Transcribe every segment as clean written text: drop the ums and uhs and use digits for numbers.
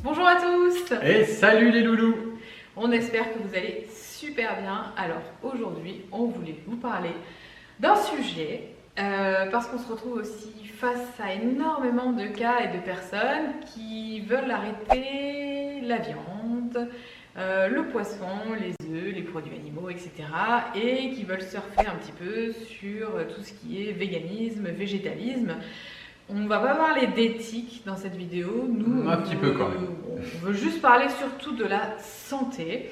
Bonjour à tous. Et salut les loulous. On espère que vous allez super bien. Alors aujourd'hui, on voulait vous parler d'un sujet parce qu'on se retrouve aussi face à énormément de cas et de personnes qui veulent arrêter la viande, le poisson, les œufs, les produits animaux, etc. et qui veulent surfer un petit peu sur tout ce qui est véganisme, végétalisme. On ne va pas parler d'éthique dans cette vidéo, nous un petit peu quand même. On veut juste parler surtout de la santé.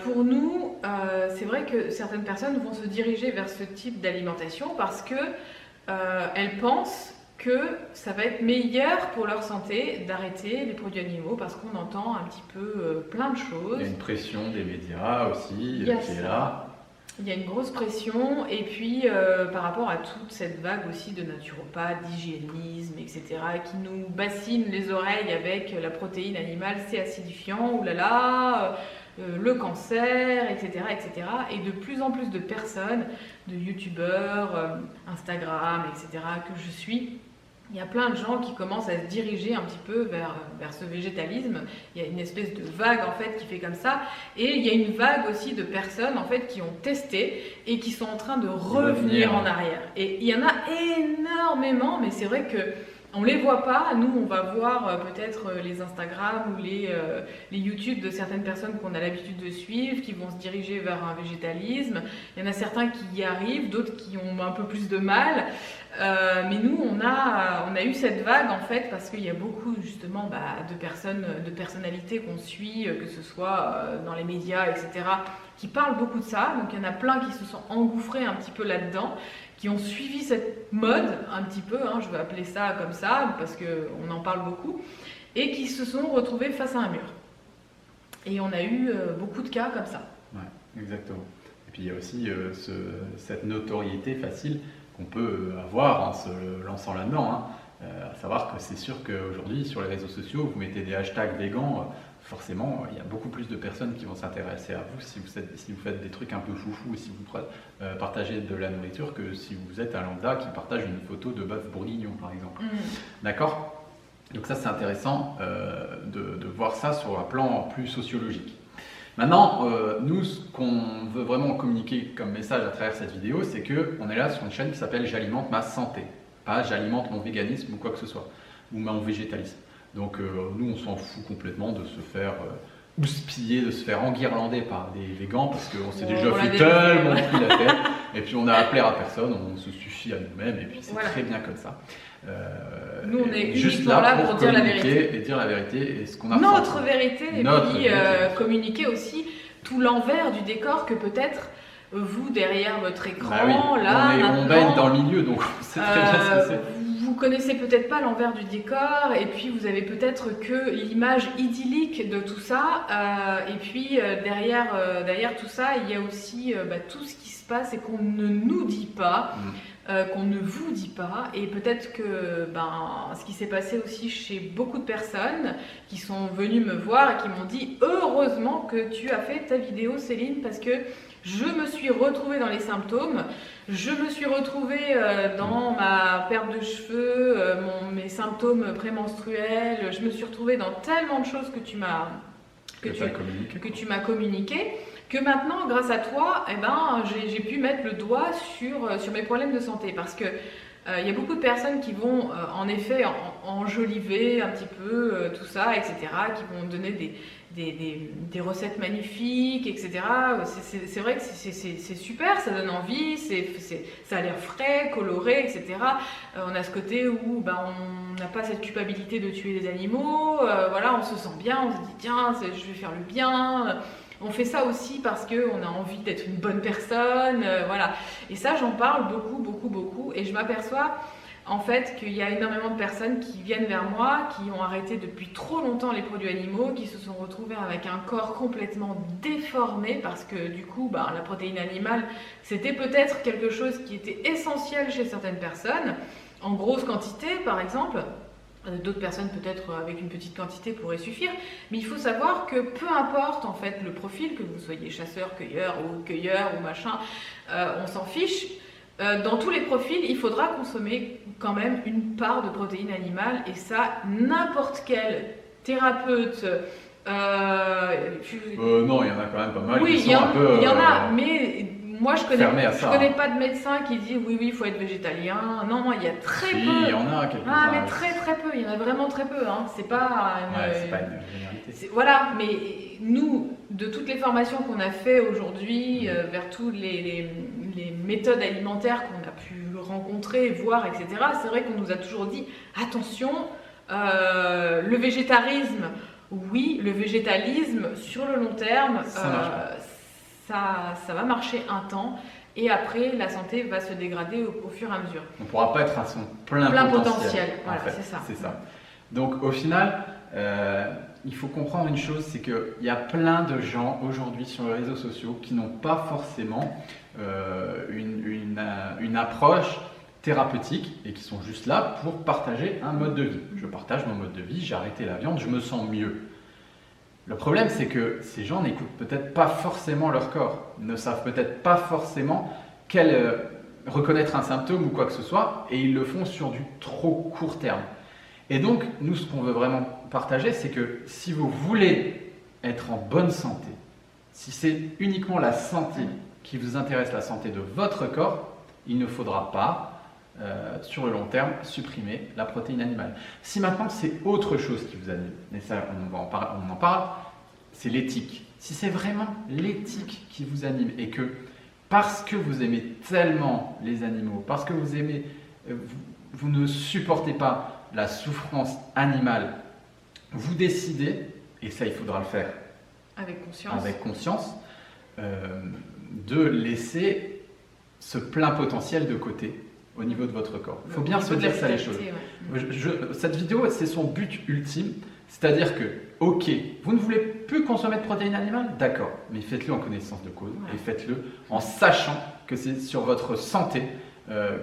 Pour nous, c'est vrai que certaines personnes vont se diriger vers ce type d'alimentation parce que elles pensent que ça va être meilleur pour leur santé d'arrêter les produits animaux parce qu'on entend un petit peu plein de choses. Il y a une pression des médias aussi qui est là. Il y a une grosse pression et puis par rapport à toute cette vague aussi de naturopathes, d'hygiénisme, etc. qui nous bassinent les oreilles avec la protéine animale, c'est acidifiant, oulala, le cancer, etc., etc. Et de plus en plus de personnes, de youtubeurs, Instagram, etc. que je suis, il y a plein de gens qui commencent à se diriger un petit peu vers ce végétalisme. Il y a une espèce de vague en fait qui fait comme ça. Et il y a une vague aussi de personnes en fait qui ont testé et qui sont en train de revenir en arrière. Et il y en a énormément, mais c'est vrai que on les voit pas. Nous, on va voir peut-être les Instagram ou les YouTube de certaines personnes qu'on a l'habitude de suivre, qui vont se diriger vers un végétalisme. Il y en a certains qui y arrivent, d'autres qui ont un peu plus de mal. Mais nous, on a eu cette vague en fait parce qu'il y a beaucoup justement de personnes, de personnalités qu'on suit, que ce soit dans les médias, etc., qui parlent beaucoup de ça. Donc il y en a plein qui se sont engouffrés un petit peu là-dedans, qui ont suivi cette mode un petit peu, hein, je vais appeler ça comme ça parce qu'on en parle beaucoup, et qui se sont retrouvés face à un mur. Et on a eu beaucoup de cas comme ça. Ouais, exactement. Et puis il y a aussi cette notoriété facile qu'on peut avoir en se lançant là-dedans. Hein. À savoir que c'est sûr qu'aujourd'hui, sur les réseaux sociaux, vous mettez des hashtags végans, forcément, il y a beaucoup plus de personnes qui vont s'intéresser à vous si vous faites des trucs un peu foufou, si vous partagez de la nourriture, que si vous êtes un lambda qui partage une photo de bœuf bourguignon, par exemple. D'accord ? Donc ça, c'est intéressant de voir ça sur un plan plus sociologique. Maintenant, nous, ce qu'on veut vraiment communiquer comme message à travers cette vidéo, c'est qu'on est là sur une chaîne qui s'appelle J'alimente ma santé, pas J'alimente mon véganisme ou quoi que ce soit, ou mon végétalisme. Donc nous, on s'en fout complètement de se faire houspiller, de se faire enguirlander par des végans, parce qu'on s'est déjà fait tellement pris la tête, et puis on a à plaire à personne, on se suffit à nous-mêmes, et puis c'est très bien comme ça. Nous, on est juste là pour dire la vérité. Et dire la vérité et ce qu'on a notre vérité, et puis communiquer aussi tout l'envers du décor que peut-être vous derrière votre écran, on baigne dans le milieu, donc on sait très bien ce que c'est. Vous connaissez peut-être pas l'envers du décor, et puis vous avez peut-être que l'image idyllique de tout ça, et puis derrière tout ça, il y a aussi tout ce qui se passe et qu'on ne nous dit pas. Qu'on ne vous dit pas, et peut-être que ce qui s'est passé aussi chez beaucoup de personnes qui sont venues me voir et qui m'ont dit heureusement que tu as fait ta vidéo Céline, parce que je me suis retrouvée dans les symptômes, je me suis retrouvée dans ma perte de cheveux, mes symptômes prémenstruels, je me suis retrouvée dans tellement de choses que tu m'as communiqué, que maintenant, grâce à toi, j'ai pu mettre le doigt sur mes problèmes de santé. Parce que il y a beaucoup de personnes qui vont en effet enjoliver un petit peu tout ça, etc., qui vont donner des recettes magnifiques, etc. C'est vrai que c'est super, ça donne envie, ça a l'air frais, coloré, etc. On a ce côté où on n'a pas cette culpabilité de tuer des animaux, on se sent bien, on se dit tiens, je vais faire le bien. On fait ça aussi parce qu'on a envie d'être une bonne personne, voilà. Et ça, j'en parle beaucoup, et je m'aperçois en fait qu'il y a énormément de personnes qui viennent vers moi, qui ont arrêté depuis trop longtemps les produits animaux, qui se sont retrouvés avec un corps complètement déformé parce que du coup, la protéine animale, c'était peut-être quelque chose qui était essentiel chez certaines personnes, en grosse quantité par exemple. D'autres personnes peut-être avec une petite quantité pourraient suffire, mais il faut savoir que peu importe en fait le profil, que vous soyez chasseur, cueilleur ou machin, on s'en fiche. Dans tous les profils, il faudra consommer quand même une part de protéines animales, et ça, n'importe quel thérapeutes. Non, il y en a quand même pas mal Oui, qui sont un peu il y en a, mais moi je connais pas de médecin qui dit oui, il faut être végétalien. Non, il y a très peu. Il y en a quelques-uns. Ah, mais très peu, il y en a vraiment très peu. Hein. C'est pas c'est pas une généralité. Voilà, mais nous, de toutes les formations qu'on a fait aujourd'hui, vers toutes les méthodes alimentaires qu'on a pu rencontrer, voir, etc., c'est vrai qu'on nous a toujours dit attention, le végétarisme. Oui, le végétalisme, sur le long terme, ça va marcher un temps et après, la santé va se dégrader au fur et à mesure. On ne pourra pas être à son plein potentiel. Voilà, en fait. c'est ça. Donc, au final, il faut comprendre une chose, c'est qu'il y a plein de gens aujourd'hui sur les réseaux sociaux qui n'ont pas forcément une approche thérapeutique et qui sont juste là pour partager un mode de vie. Je partage mon mode de vie, j'ai arrêté la viande, je me sens mieux. Le problème, c'est que ces gens n'écoutent peut-être pas forcément leur corps, ne savent peut-être pas forcément reconnaître un symptôme ou quoi que ce soit, et ils le font sur du trop court terme. Et donc, nous, ce qu'on veut vraiment partager, c'est que si vous voulez être en bonne santé, si c'est uniquement la santé qui vous intéresse, la santé de votre corps, il ne faudra pas sur le long terme, supprimer la protéine animale. Si maintenant c'est autre chose qui vous anime, et ça on en parle, c'est l'éthique. Si c'est vraiment l'éthique qui vous anime et que parce que vous aimez tellement les animaux, parce que vous aimez, vous ne supportez pas la souffrance animale, vous décidez, et ça il faudra le faire avec conscience, de laisser ce plein potentiel de côté au niveau de votre corps. Il faut bien se dire ça les choses. Cette vidéo, c'est son but ultime, c'est-à-dire que, ok, vous ne voulez plus consommer de protéines animales, d'accord, mais faites-le en connaissance de cause et faites-le en sachant que c'est sur votre santé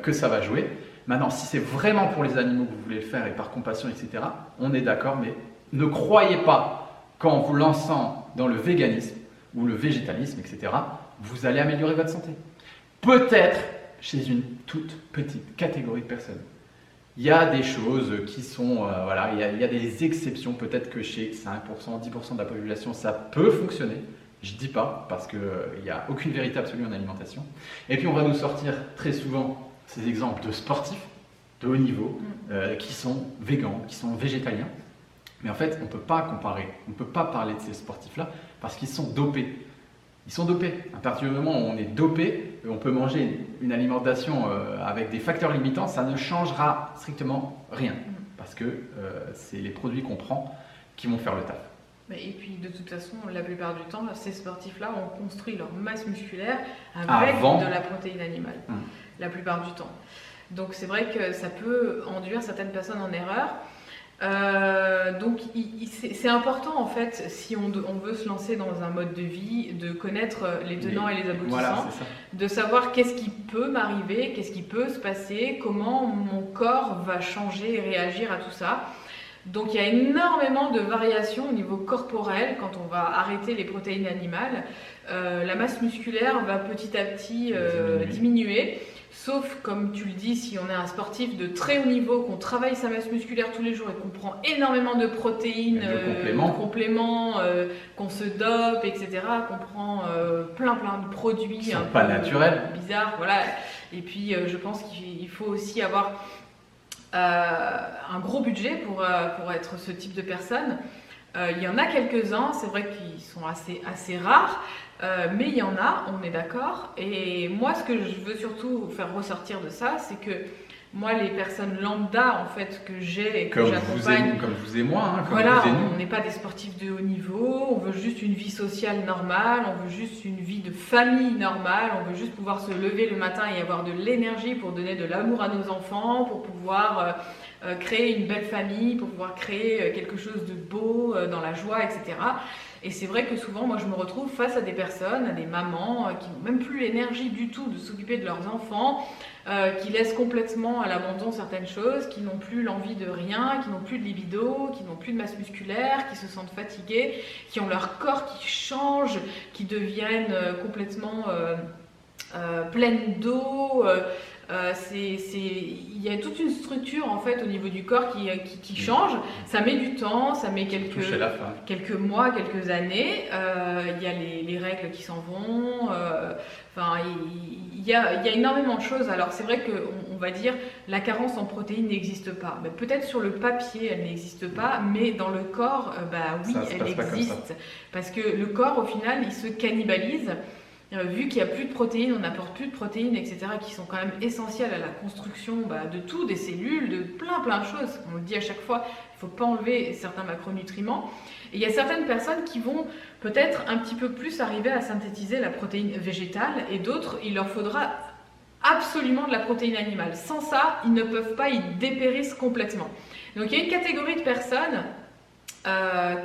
que ça va jouer. Maintenant, si c'est vraiment pour les animaux que vous voulez le faire et par compassion, etc., on est d'accord, mais ne croyez pas qu'en vous lançant dans le véganisme ou le végétalisme, etc., vous allez améliorer votre santé. Peut-être chez une toute petite catégorie de personnes. Il y a des choses qui sont, il y a des exceptions. Peut-être que chez 5%, 10% de la population, ça peut fonctionner. Je ne dis pas, parce qu'il n'y a aucune vérité absolue en alimentation. Et puis on va nous sortir très souvent ces exemples de sportifs de haut niveau qui sont végans, qui sont végétaliens. Mais en fait, on ne peut pas comparer, on ne peut pas parler de ces sportifs-là parce qu'ils sont dopés. Ils sont dopés. À partir du moment où on est dopé, on peut manger une alimentation avec des facteurs limitants, ça ne changera strictement rien. Parce que c'est les produits qu'on prend qui vont faire le taf. Et puis de toute façon, la plupart du temps, ces sportifs-là ont construit leur masse musculaire avec de la protéine animale. La plupart du temps. Donc c'est vrai que ça peut induire certaines personnes en erreur. Donc c'est important en fait, si on veut se lancer dans un mode de vie, de connaître les tenants et les aboutissants, de savoir qu'est-ce qui peut m'arriver, qu'est-ce qui peut se passer, comment mon corps va changer et réagir à tout ça. Donc il y a énormément de variations au niveau corporel quand on va arrêter les protéines animales. La masse musculaire va petit à petit diminuer. Sauf, comme tu le dis, si on est un sportif de très haut niveau, qu'on travaille sa masse musculaire tous les jours et qu'on prend énormément de protéines, de compléments, qu'on se dope, etc., qu'on prend plein de produits qui sont pas naturels, bizarres, voilà. Et puis, je pense qu'il faut aussi avoir un gros budget pour être ce type de personne. Il y en a quelques-uns, c'est vrai qu'ils sont assez rares. Mais il y en a, on est d'accord. Et moi, ce que je veux surtout faire ressortir de ça, c'est que moi, les personnes lambda en fait que j'ai et que j'accompagne, comme vous et moi, comme vous et nous, on n'est pas des sportifs de haut niveau. On veut juste une vie sociale normale, on veut juste une vie de famille normale, on veut juste pouvoir se lever le matin et avoir de l'énergie pour donner de l'amour à nos enfants, pour pouvoir créer une belle famille, pour pouvoir créer quelque chose de beau, dans la joie, etc. Et c'est vrai que souvent, moi, je me retrouve face à des personnes, à des mamans qui n'ont même plus l'énergie du tout de s'occuper de leurs enfants, qui laissent complètement à l'abandon certaines choses, qui n'ont plus l'envie de rien, qui n'ont plus de libido, qui n'ont plus de masse musculaire, qui se sentent fatigués, qui ont leur corps qui change, qui deviennent complètement pleines d'eau, Il y a toute une structure en fait au niveau du corps qui change. Ça met du temps, ça met quelques mois, quelques années. Il y a les règles qui s'en vont. Enfin, il y a énormément de choses. Alors c'est vrai qu'on va dire la carence en protéines n'existe pas. Mais peut-être sur le papier elle n'existe pas, mais dans le corps, oui, elle existe. Parce que le corps au final il se cannibalise. Vu qu'il n'y a plus de protéines, on n'apporte plus de protéines, etc., qui sont quand même essentielles à la construction de tout, des cellules, de plein de choses. On le dit à chaque fois, il ne faut pas enlever certains macronutriments. Et il y a certaines personnes qui vont peut-être un petit peu plus arriver à synthétiser la protéine végétale, et d'autres, il leur faudra absolument de la protéine animale. Sans ça, ils ne peuvent pas, ils dépérissent complètement. Donc il y a une catégorie de personnes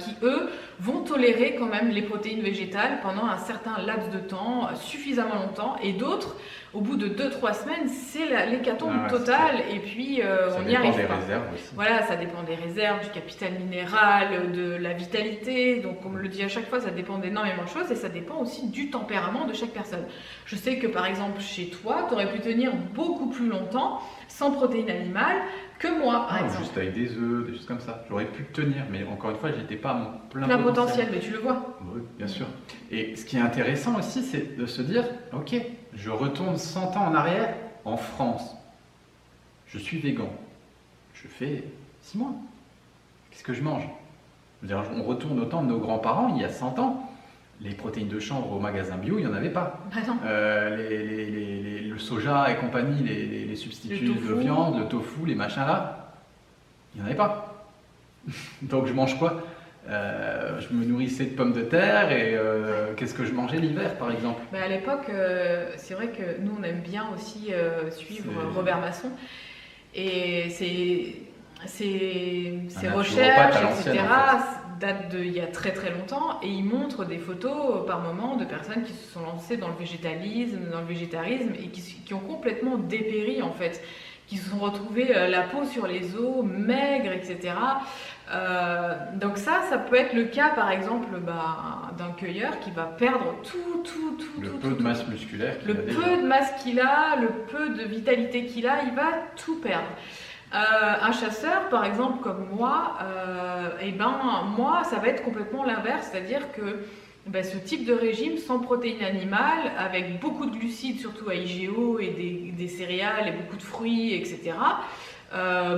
qui, eux, vont tolérer quand même les protéines végétales pendant un certain laps de temps, suffisamment longtemps, et d'autres, au bout de 2-3 semaines, c'est l'hécatombe totale, et puis on n'y arrive pas. Ça dépend des réserves aussi. Voilà, ça dépend des réserves, du capital minéral, de la vitalité, donc on me le dit à chaque fois, ça dépend d'énormément de choses, et ça dépend aussi du tempérament de chaque personne. Je sais que par exemple, chez toi, tu aurais pu tenir beaucoup plus longtemps sans protéines animales, que moi, par exemple. Juste avec des œufs, des choses comme ça. J'aurais pu tenir, mais encore une fois, j'étais pas à mon plein potentiel. Mais tu le vois. Oui, bien sûr. Et ce qui est intéressant aussi, c'est de se dire, ok, je retourne 100 ans en arrière, en France. Je suis végan. Je fais 6 mois. Qu'est-ce que je mange? On retourne au temps de nos grands-parents, il y a 100 ans. Les protéines de chanvre au magasin bio, il n'y en avait pas. Le soja et compagnie, les substituts de viande, le tofu, les machins là, il n'y en avait pas. Donc je mange quoi? Je me nourrissais de pommes de terre et qu'est-ce que je mangeais l'hiver par exemple? À l'époque, c'est vrai que nous on aime bien aussi suivre Robert Masson et ses recherches, etc. Date d'il y a très longtemps, et il montre des photos par moment de personnes qui se sont lancées dans le végétalisme, dans le végétarisme, et qui ont complètement dépéri en fait, qui se sont retrouvées la peau sur les os, maigres, etc. Donc ça peut être le cas par exemple d'un cueilleur qui va perdre tout le peu de masse musculaire qu'il a, le peu de masse qu'il a, le peu de vitalité qu'il a, il va tout perdre. Un chasseur, par exemple, comme moi, moi, ça va être complètement l'inverse, c'est-à-dire que ce type de régime sans protéines animales, avec beaucoup de glucides, surtout à IGO, et des céréales, et beaucoup de fruits, etc.,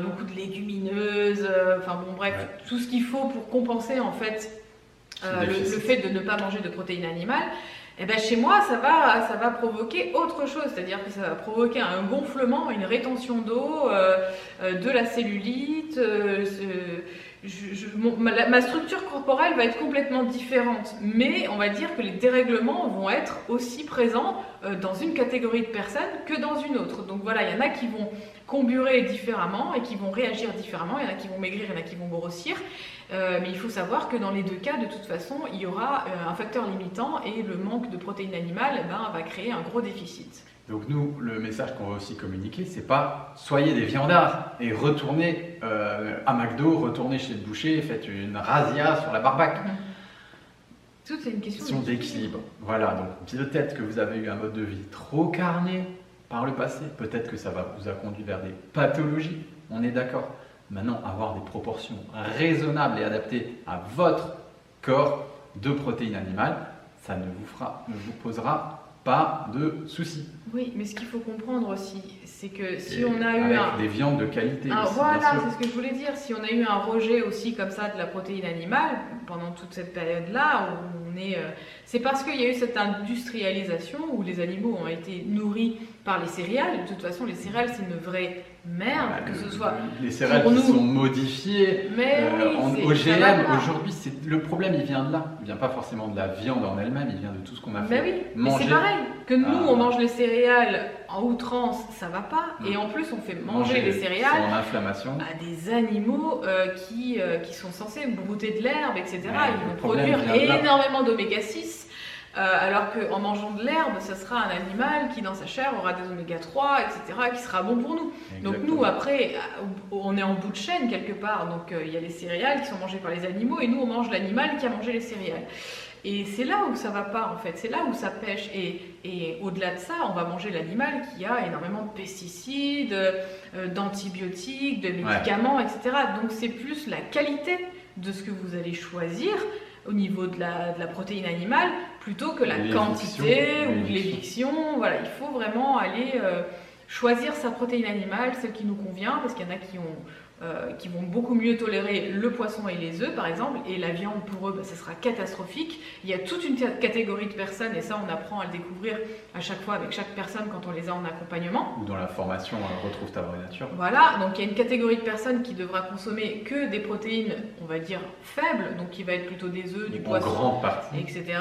beaucoup de légumineuses, tout ce qu'il faut pour compenser en fait le fait de ne pas manger de protéines animales. Chez moi, ça va provoquer autre chose, c'est-à-dire que ça va provoquer un gonflement, une rétention d'eau, de la cellulite. Ma structure corporelle va être complètement différente, mais on va dire que les dérèglements vont être aussi présents dans une catégorie de personnes que dans une autre. Donc voilà, il y en a qui vont comburer différemment et qui vont réagir différemment, il y en a qui vont maigrir, il y en a qui vont grossir. Mais il faut savoir que dans les deux cas, de toute façon, il y aura un facteur limitant, et le manque de protéines animales va créer un gros déficit. Donc nous, le message qu'on va aussi communiquer, c'est pas soyez des viandards et retournez à McDo, retournez chez le boucher, faites une razzia sur la barbaque. Tout c'est une question d'équilibre. Voilà, donc peut-être que vous avez eu un mode de vie trop carné par le passé, peut-être que ça vous a conduit vers des pathologies, on est d'accord. Maintenant, avoir des proportions raisonnables et adaptées à votre corps de protéines animales, ça ne vous posera pas de soucis. Oui, mais ce qu'il faut comprendre aussi, c'est que si on a eu des viandes de qualité. Voilà, c'est ce que je voulais dire. Si on a eu un rejet aussi comme ça de la protéine animale pendant toute cette période-là, où c'est parce qu'il y a eu cette industrialisation où les animaux ont été nourris par les céréales. De toute façon, les céréales, c'est une vraie merde, que ce soit les céréales qui sont modifiées en OGM. Aujourd'hui, le problème, il vient de là. Il vient pas forcément de la viande en elle-même, il vient de tout ce qu'on a fait manger. Mais c'est pareil, que nous, on mange les céréales en outrance, ça va pas. Et en plus, on fait manger les céréales en inflammation à des animaux qui sont censés brouter de l'herbe, etc. Ils vont produire énormément d'oméga 6. Alors qu'en mangeant de l'herbe, ça sera un animal qui dans sa chair aura des oméga 3, etc., qui sera bon pour nous. Exactement. Donc nous, après, on est en bout de chaîne quelque part, donc il y a les céréales qui sont mangées par les animaux, et nous, on mange l'animal qui a mangé les céréales. Et c'est là où ça va pas en fait, c'est là où ça pêche. Et au-delà de ça, on va manger l'animal qui a énormément de pesticides, d'antibiotiques, de médicaments, etc. Donc c'est plus la qualité de ce que vous allez choisir au niveau de la protéine animale plutôt que la quantité ou de l'éviction. Voilà, il faut vraiment aller choisir sa protéine animale, celle qui nous convient, parce qu'il y en a qui vont beaucoup mieux tolérer le poisson et les œufs par exemple, et la viande pour eux, ça sera catastrophique. Il y a toute une catégorie de personnes, et ça on apprend à le découvrir à chaque fois avec chaque personne quand on les a en accompagnement. Ou dans la formation Retrouve ta vraie nature. Voilà, donc il y a une catégorie de personnes qui devra consommer que des protéines, on va dire, faibles, donc qui va être plutôt des œufs, du poisson, en grande partie, etc.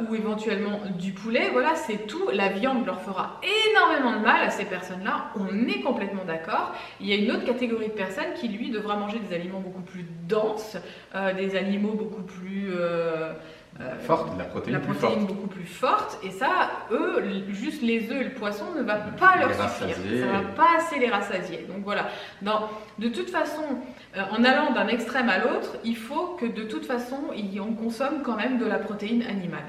Ou éventuellement du poulet, voilà, c'est tout. La viande leur fera énormément de mal à ces personnes-là, on est complètement d'accord. Il y a une autre catégorie de personnes qui, lui, devra manger des aliments beaucoup plus denses, des animaux beaucoup plus... forte, la protéine plus forte. Beaucoup plus forte, et ça, eux, juste les œufs et le poisson ne va pas leur suffire, ça ne va pas assez les rassasier. Donc voilà, de toute façon, en allant d'un extrême à l'autre, il faut que de toute façon, on consomme quand même de la protéine animale.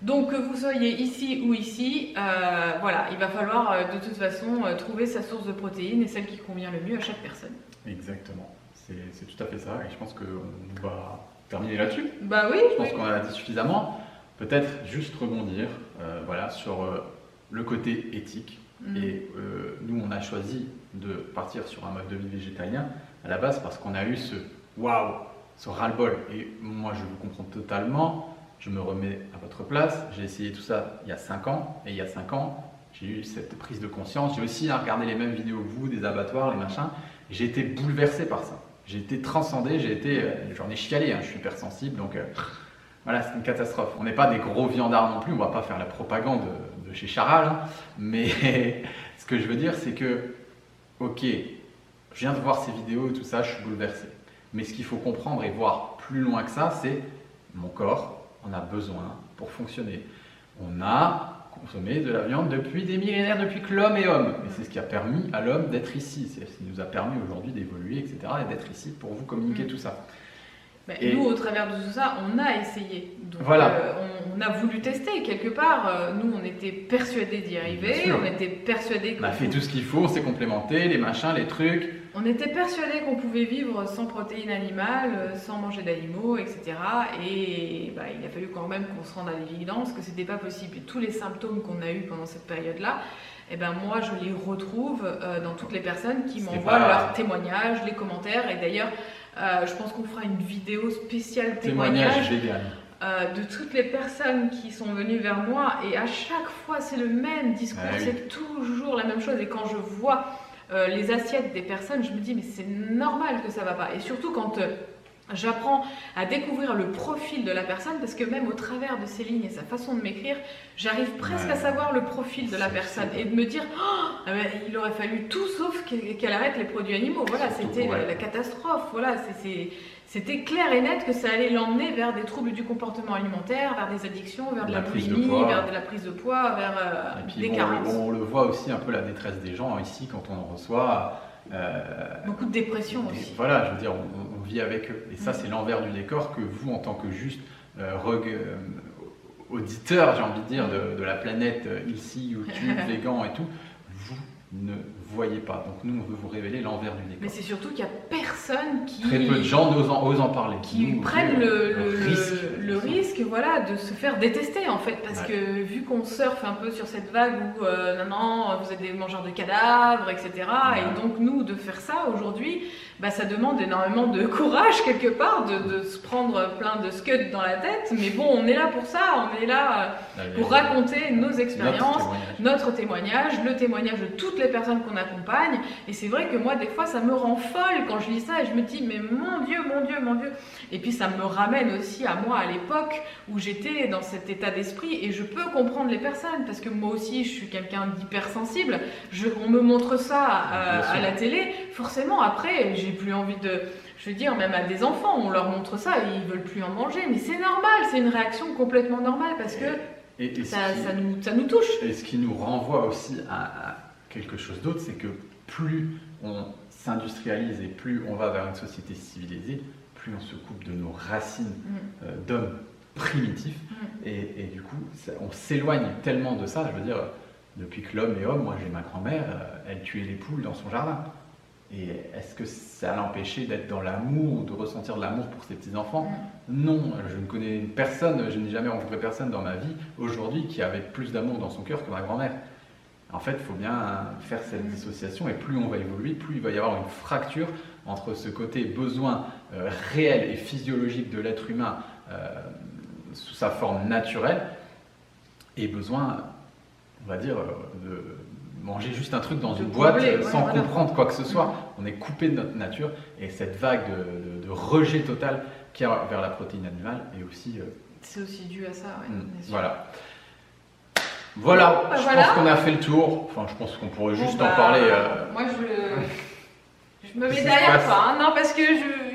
Donc que vous soyez ici ou ici, voilà, il va falloir de toute façon trouver sa source de protéines et celle qui convient le mieux à chaque personne. Exactement. C'est tout à fait ça, et je pense qu'on va terminer là-dessus. Bah oui. Je pense qu'on en a dit suffisamment. Peut-être juste rebondir voilà, sur le côté éthique. Et nous, on a choisi de partir sur un mode de vie végétalien à la base parce qu'on a eu ce waouh, ce ras-le-bol. Et moi, je vous comprends totalement. Je me remets à votre place. J'ai essayé tout ça il y a 5 ans. Et il y a 5 ans, j'ai eu cette prise de conscience. J'ai aussi regardé les mêmes vidéos que vous, des abattoirs, les machins. J'ai été bouleversé par ça. J'ai été transcendé, j'en ai chialé, hein, je suis hypersensible, donc voilà, c'est une catastrophe. On n'est pas des gros viandards non plus, on ne va pas faire la propagande de chez Charal, hein, mais ce que je veux dire, c'est que, ok, je viens de voir ces vidéos et tout ça, je suis bouleversé. Mais ce qu'il faut comprendre et voir plus loin que ça, c'est mon corps en a besoin pour fonctionner. On a consommé de la viande depuis des millénaires, depuis que l'homme est homme. Et c'est ce qui a permis à l'homme d'être ici. C'est ce qui nous a permis aujourd'hui d'évoluer, etc. et d'être ici pour vous communiquer tout ça. Et nous, au travers de tout ça, on a essayé. Donc, voilà. On a voulu tester quelque part. Nous, on était persuadés d'y arriver. On était persuadés qu'on a fait tout ce qu'il faut, on s'est complémenté, les machins, les trucs. On était persuadés qu'on pouvait vivre sans protéines animales, sans manger d'animaux, etc. Et il a fallu quand même qu'on se rende à l'évidence que c'était pas possible. Et tous les symptômes qu'on a eus pendant cette période-là, moi, je les retrouve dans toutes les personnes qui m'envoient leurs témoignages, les commentaires. Et d'ailleurs, je pense qu'on fera une vidéo spéciale témoignage de toutes les personnes qui sont venues vers moi. Et à chaque fois, c'est le même discours, c'est toujours la même chose. Et quand je vois les assiettes des personnes, je me dis mais c'est normal que ça va pas. Et surtout quand j'apprends à découvrir le profil de la personne, parce que même au travers de ses lignes et sa façon de m'écrire, j'arrive presque à savoir le profil de la personne et de me dire il aurait fallu tout sauf qu'elle arrête les produits animaux. Voilà, c'était la catastrophe. Voilà, c'était clair et net que ça allait l'emmener vers des troubles du comportement alimentaire, vers des addictions, vers de la boulimie, vers de la prise de poids, vers des carences. On le voit aussi un peu la détresse des gens ici quand on en reçoit. Beaucoup de dépression aussi. Voilà, je veux dire, on vit avec eux. Et ça, c'est l'envers du décor que vous, en tant que juste auditeur, j'ai envie de dire, de la planète ici, YouTube, végan et tout, vous ne voyez pas. Donc nous, on veut vous révéler l'envers du décor. Mais c'est surtout qu'il n'y a personne qui... Très peu de gens osent en parler. Qui prennent le risque voilà, de se faire détester en fait. Parce que vu qu'on surfe un peu sur cette vague où non, vous êtes des mangeurs de cadavres, etc. Et donc nous, de faire ça aujourd'hui, ça demande énormément de courage quelque part, de se prendre plein de scuds dans la tête. Mais bon, on est là pour ça, on est là pour raconter nos expériences, notre témoignage, le témoignage de toutes les personnes qu'on a compagne. Et c'est vrai que moi, des fois, ça me rend folle quand je lis ça et je me dis, mais mon Dieu, mon Dieu, mon Dieu. Et puis ça me ramène aussi à moi à l'époque où j'étais dans cet état d'esprit et je peux comprendre les personnes parce que moi aussi, je suis quelqu'un d'hypersensible. On me montre ça à la télé. Forcément, après, j'ai plus envie de... Je veux dire, même à des enfants, on leur montre ça et ils veulent plus en manger. Mais c'est normal, c'est une réaction complètement normale parce que ça nous touche. Et ce qui nous renvoie aussi à quelque chose d'autre, c'est que plus on s'industrialise et plus on va vers une société civilisée, plus on se coupe de nos racines d'hommes primitifs. Et du coup, on s'éloigne tellement de ça. Je veux dire, depuis que l'homme est homme, moi j'ai ma grand-mère, elle tuait les poules dans son jardin. Et est-ce que ça l'empêchait d'être dans l'amour ou de ressentir de l'amour pour ses petits-enfants? Non, je ne connais personne, je n'ai jamais rencontré personne dans ma vie aujourd'hui qui avait plus d'amour dans son cœur que ma grand-mère. En fait, il faut bien faire cette dissociation et plus on va évoluer, plus il va y avoir une fracture entre ce côté besoin réel et physiologique de l'être humain sous sa forme naturelle et besoin, on va dire, de manger juste un truc dans une boîte sans comprendre quoi que ce soit. On est coupé de notre nature et cette vague de rejet total qu'il y a vers la protéine animale est aussi... C'est aussi dû à ça, Voilà. Voilà, je pense qu'on a fait le tour. Enfin, je pense qu'on pourrait juste en parler. Moi, je me mets derrière toi, hein. Non, parce que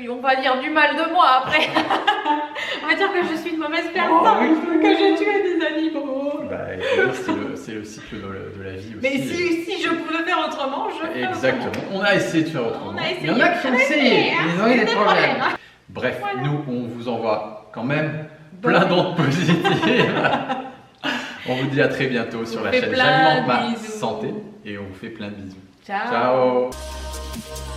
on va dire du mal de moi après. On va dire que je suis une mauvaise personne, que j'ai tué des animaux. C'est le cycle de la vie aussi. Mais si je pouvais faire autrement, je ferais. Exactement. On a essayé de faire autrement. Il y en a qui ont essayé. Ils ont eu des problèmes. Bref, nous, on vous envoie quand même plein d'ondes positives. On vous dit à très bientôt sur la chaîne J'alimente ma santé et on vous fait plein de bisous. Ciao. Ciao.